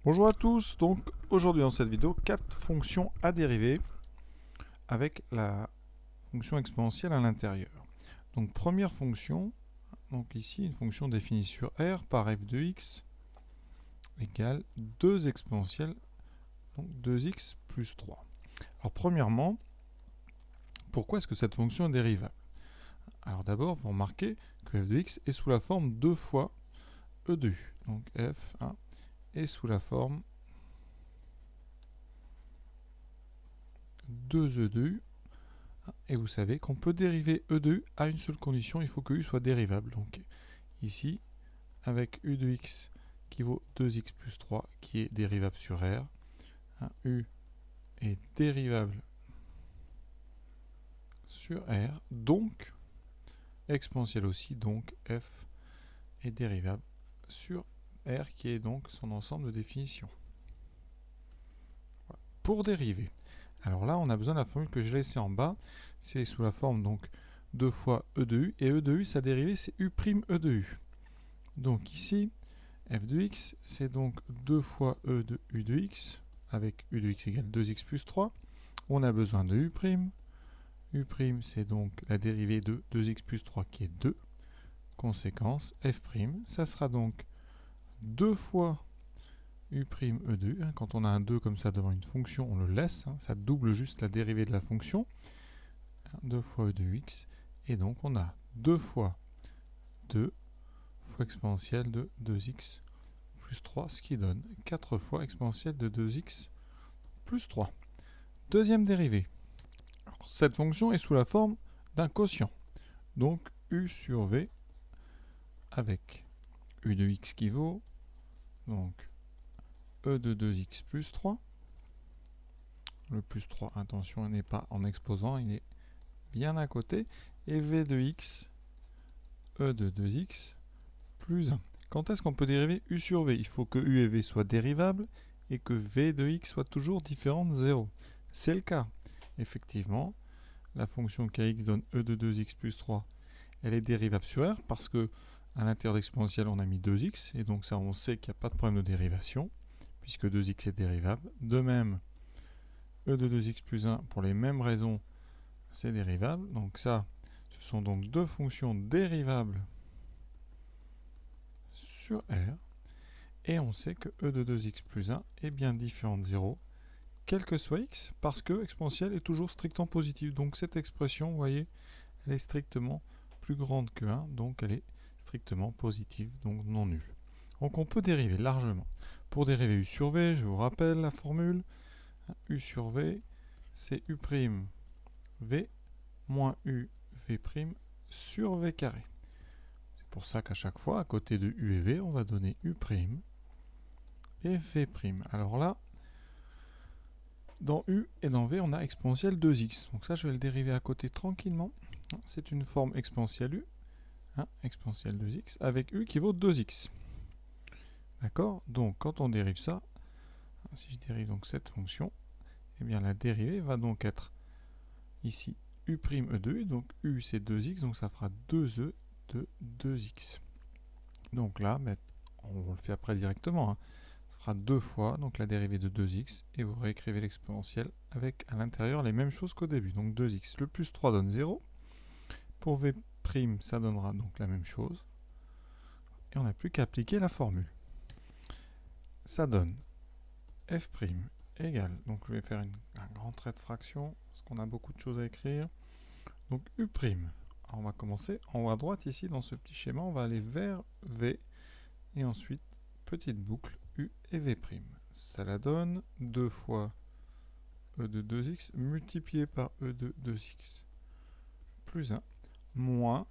Bonjour à tous, donc aujourd'hui dans cette vidéo, 4 fonctions à dériver avec la fonction exponentielle à l'intérieur. Donc première fonction, donc ici une fonction définie sur R par f de x égale 2 exponentielle, donc 2x plus 3. Alors premièrement, pourquoi est-ce que cette fonction est dérivable? Alors d'abord, vous remarquez que f de x est sous la forme 2 fois e de u. Donc f est sous la forme 2e de u. Et vous savez qu'on peut dériver e de u à une seule condition, il faut que u soit dérivable. Donc ici, avec u de x qui vaut 2x plus 3, qui est dérivable sur R, u est dérivable sur R, donc exponentielle aussi, donc f est dérivable sur R, qui est donc son ensemble de définitions. Voilà. Pour dériver, alors là on a besoin de la formule que j'ai laissée en bas, c'est sous la forme donc 2 fois e de u, et e de u, sa dérivée c'est u' e de u. Donc ici, f de x, c'est donc 2 fois e de u de x, avec u de x égale 2x plus 3. On a besoin de u'. u', c'est donc la dérivée de 2x plus 3 qui est 2. Conséquence, f', ça sera donc 2 fois u' e de u. Quand on a un 2 comme ça devant une fonction, on le laisse, ça double juste la dérivée de la fonction. 2 fois e de x, et donc on a 2 fois 2 fois exponentielle de 2x plus 3, ce qui donne 4 fois exponentielle de 2x plus 3. Deuxième dérivée. Alors, cette fonction est sous la forme d'un quotient. Donc u sur v avec u de x qui vaut donc e de 2x plus 3. Le plus 3, attention, il n'est pas en exposant, il est bien à côté. Et v de x, e de 2x plus 1. Quand est-ce qu'on peut dériver u sur v? Il faut que u et v soient dérivables et que v de x soit toujours différent de 0. C'est le cas. Effectivement, la fonction kx donne e de 2x plus 3, elle est dérivable sur R parce que à l'intérieur d'exponentielle on a mis 2x, et donc ça on sait qu'il n'y a pas de problème de dérivation puisque 2x est dérivable. De même, e de 2x plus 1, pour les mêmes raisons, c'est dérivable. Donc ça, ce sont donc deux fonctions dérivables sur R, et on sait que e de 2x plus 1 est bien différent de 0, quel que soit x, parce que exponentielle est toujours strictement positive. Donc cette expression, vous voyez, elle est strictement plus grande que 1, donc elle est strictement positive, donc non nulle. Donc on peut dériver largement. Pour dériver u sur v, je vous rappelle la formule. U sur v, c'est u' v moins u v' sur v carré. C'est pour ça qu'à chaque fois, à côté de u et v, on va donner u' et v'. Alors là, dans u et dans v, on a exponentielle 2x. Donc ça, je vais le dériver à côté tranquillement. C'est une forme exponentielle u, exponentielle 2x, avec u qui vaut 2x. D'accord? Donc quand on dérive ça, si je dérive donc cette fonction, eh bien la dérivée va donc être ici u' e de u, donc u c'est 2x, donc ça fera 2e de 2x. Donc là, on le fait après directement, ça fera 2 fois donc la dérivée de 2x, et vous réécrivez l'exponentielle avec à l'intérieur les mêmes choses qu'au début. Donc 2x, le plus 3 donne 0. Pour v', ça donnera donc la même chose. Et on n'a plus qu'à appliquer la formule. Ça donne f' égale, donc je vais faire un grand trait de fraction, parce qu'on a beaucoup de choses à écrire. Donc u'. Alors on va commencer en haut à droite ici, dans ce petit schéma, on va aller vers v, et ensuite, petite boucle, u et v'. Ça la donne 2 fois e de 2x multiplié par e de 2x plus 1, moins,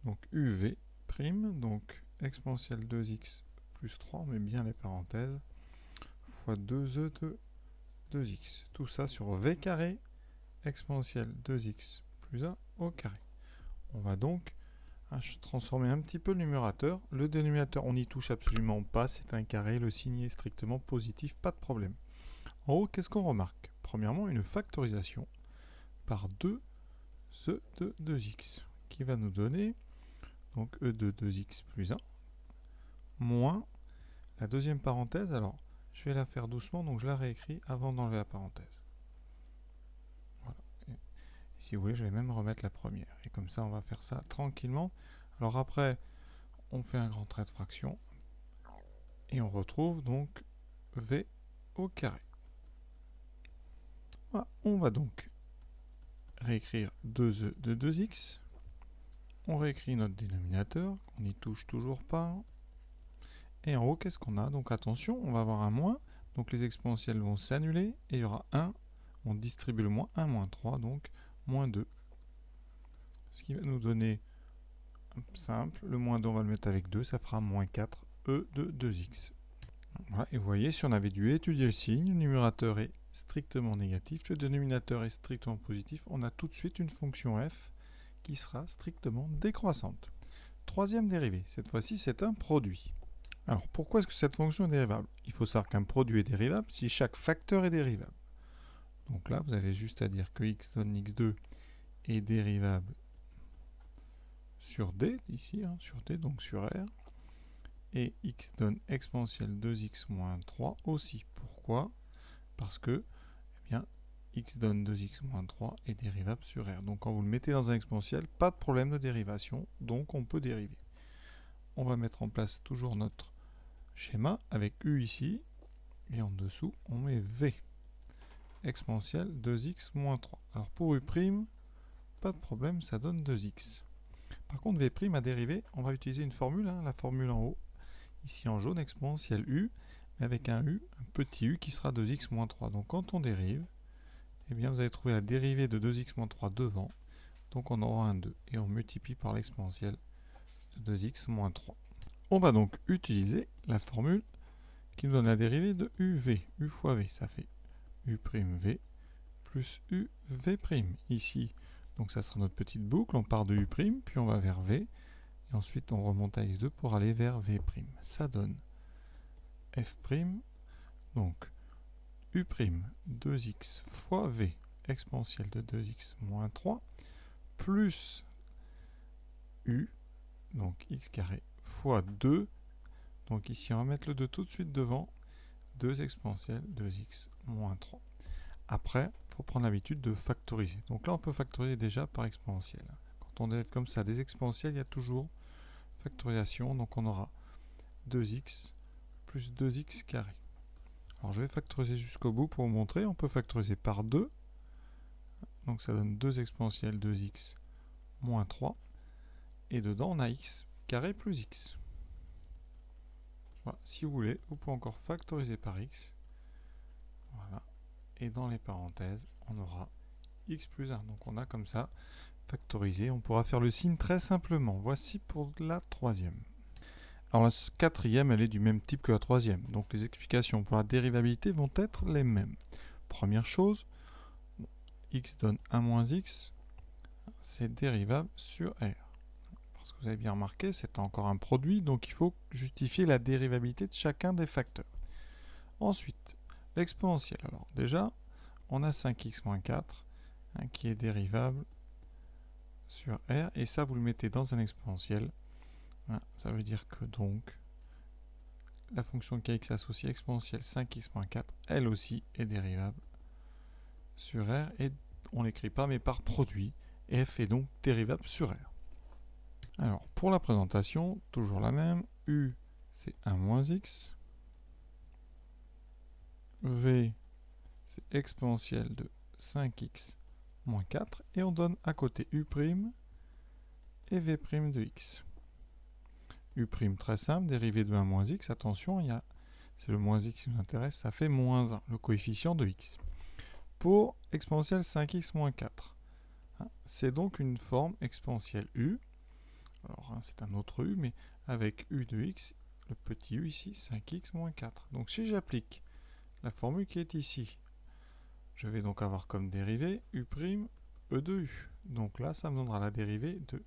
donc uv', donc exponentielle 2x plus 3, on met bien les parenthèses, fois 2e de 2x. Tout ça sur v carré, exponentielle 2x plus 1 au carré. On va donc transformer un petit peu le numérateur. Le dénominateur, on n'y touche absolument pas, c'est un carré, le signe est strictement positif, pas de problème. En haut, qu'est-ce qu'on remarque? Premièrement, une factorisation par 2 e de 2x, qui va nous donner donc e de 2x plus 1, moins la deuxième parenthèse. Alors, Je vais la faire doucement, donc je la réécris avant d'enlever la parenthèse. Voilà. Et si vous voulez, je vais même remettre la première. Et comme ça, on va faire ça tranquillement. Alors après, on fait un grand trait de fraction. Et on retrouve donc V au carré. Voilà. On va donc réécrire 2e de 2x. On réécrit notre dénominateur, on n'y touche toujours pas. Et en haut, qu'est-ce qu'on a? Donc attention, on va avoir un moins. Donc les exponentielles vont s'annuler. Et il y aura 1. On distribue le moins 1, moins 3, donc moins 2. Ce qui va nous donner, simple, le moins 2, on va le mettre avec 2, ça fera moins 4, e de 2x. Voilà, et vous voyez, si on avait dû étudier le signe, le numérateur est strictement négatif, le dénominateur est strictement positif, on a tout de suite une fonction f qui sera strictement décroissante. Troisième dérivée, cette fois-ci c'est un produit. Alors pourquoi est-ce que cette fonction est dérivable? Il faut savoir qu'un produit est dérivable si chaque facteur est dérivable. Donc là, vous avez juste à dire que x donne x2 est dérivable sur d, ici, sur d, donc sur r. Et x donne exponentielle 2x moins 3 aussi. Pourquoi? Parce que eh bien, x donne 2x moins 3 est dérivable sur r. Donc quand vous le mettez dans un exponentiel, pas de problème de dérivation, donc on peut dériver. On va mettre en place toujours notre schéma avec u ici, et en dessous on met v, exponentielle 2x moins 3. Alors pour u', pas de problème, ça donne 2x. Par contre v' à dériver, on va utiliser une formule, la formule en haut, ici en jaune, exponentielle u, avec un petit u qui sera 2x moins 3. Donc quand on dérive, eh bien vous allez trouver la dérivée de 2x moins 3 devant, donc on aura un 2, et on multiplie par l'exponentielle de 2x moins 3. On va donc utiliser la formule qui nous donne la dérivée de uv. U fois v, ça fait u'v plus uv'. Ici, donc ça sera notre petite boucle, on part de u', puis on va vers v, et ensuite on remonte à x2 pour aller vers v'. Ça donne f', donc u', 2x fois v, exponentielle de 2x moins 3, plus u, donc x carré, fois 2, donc ici on va mettre le 2 tout de suite devant, 2 exponentielle 2x moins 3. Après, il faut prendre l'habitude de factoriser. Donc là, on peut factoriser déjà par exponentielle. Quand on dérive comme ça des exponentielles, il y a toujours factorisation. Donc on aura 2x plus 2x carré. Alors je vais factoriser jusqu'au bout pour vous montrer. On peut factoriser par 2. Donc ça donne 2 exponentielle 2x moins 3. Et dedans, on a x carré plus x. Voilà. Si vous voulez, vous pouvez encore factoriser par x. Voilà. Et dans les parenthèses, on aura x plus 1. Donc on a comme ça factorisé. On pourra faire le signe très simplement. Voici pour la troisième. Alors la quatrième, elle est du même type que la troisième. Donc les explications pour la dérivabilité vont être les mêmes. Première chose, x donne 1 moins x, c'est dérivable sur r. Parce que vous avez bien remarqué, c'est encore un produit, donc il faut justifier la dérivabilité de chacun des facteurs. Ensuite, l'exponentielle. Alors déjà, on a 5x moins 4 qui est dérivable sur r, et ça vous le mettez dans un exponentiel. Ça veut dire que donc la fonction kx associée exponentielle 5x moins 4, elle aussi est dérivable sur r, et on l'écrit pas mais par produit, et f est donc dérivable sur r. Alors pour la présentation, toujours la même, u c'est 1 moins x, v c'est exponentielle de 5x moins 4, et on donne à côté u' et v' de x. U' très simple, dérivé de 1 moins x, attention, c'est le moins x qui nous intéresse, ça fait moins 1, le coefficient de x. Pour exponentielle 5x moins 4, c'est donc une forme exponentielle u, alors c'est un autre u, mais avec u de x, le petit u ici, 5x moins 4. Donc si j'applique la formule qui est ici, je vais donc avoir comme dérivée u', e de u. Donc là, ça me donnera la dérivée de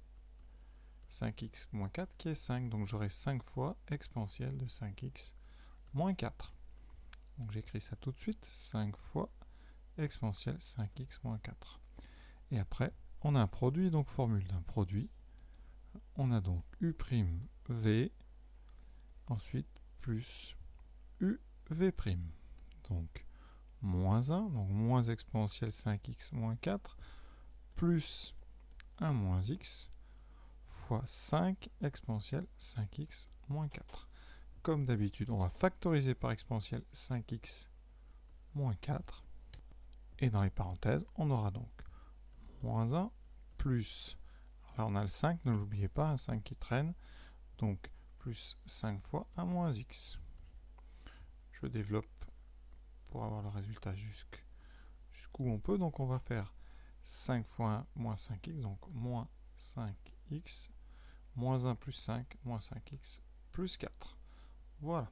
5x moins 4 qui est 5. Donc j'aurai 5 fois exponentielle de 5x moins 4. Donc j'écris ça tout de suite. 5 fois exponentielle 5x moins 4. Et après, on a un produit, donc formule d'un produit. On a donc u'v, ensuite plus u'v'. v'. Donc, moins 1, donc moins exponentielle 5x moins 4, plus 1 moins x, fois 5 exponentielle 5x moins 4. Comme d'habitude, on va factoriser par exponentielle 5x moins 4. Et dans les parenthèses, on aura donc moins 1 plus, alors là on a le 5, ne l'oubliez pas, un 5 qui traîne, donc plus 5 fois 1 moins x. Je développe pour avoir le résultat jusqu'où on peut, donc on va faire 5 fois 1 moins 5x, donc moins 5x, moins 1 plus 5, moins 5x, plus 4. Voilà.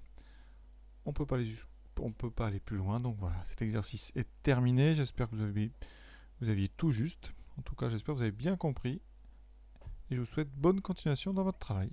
On peut pas aller plus loin, donc voilà, cet exercice est terminé. J'espère que vous aviez tout juste. En tout cas, j'espère que vous avez bien compris. Et je vous souhaite bonne continuation dans votre travail.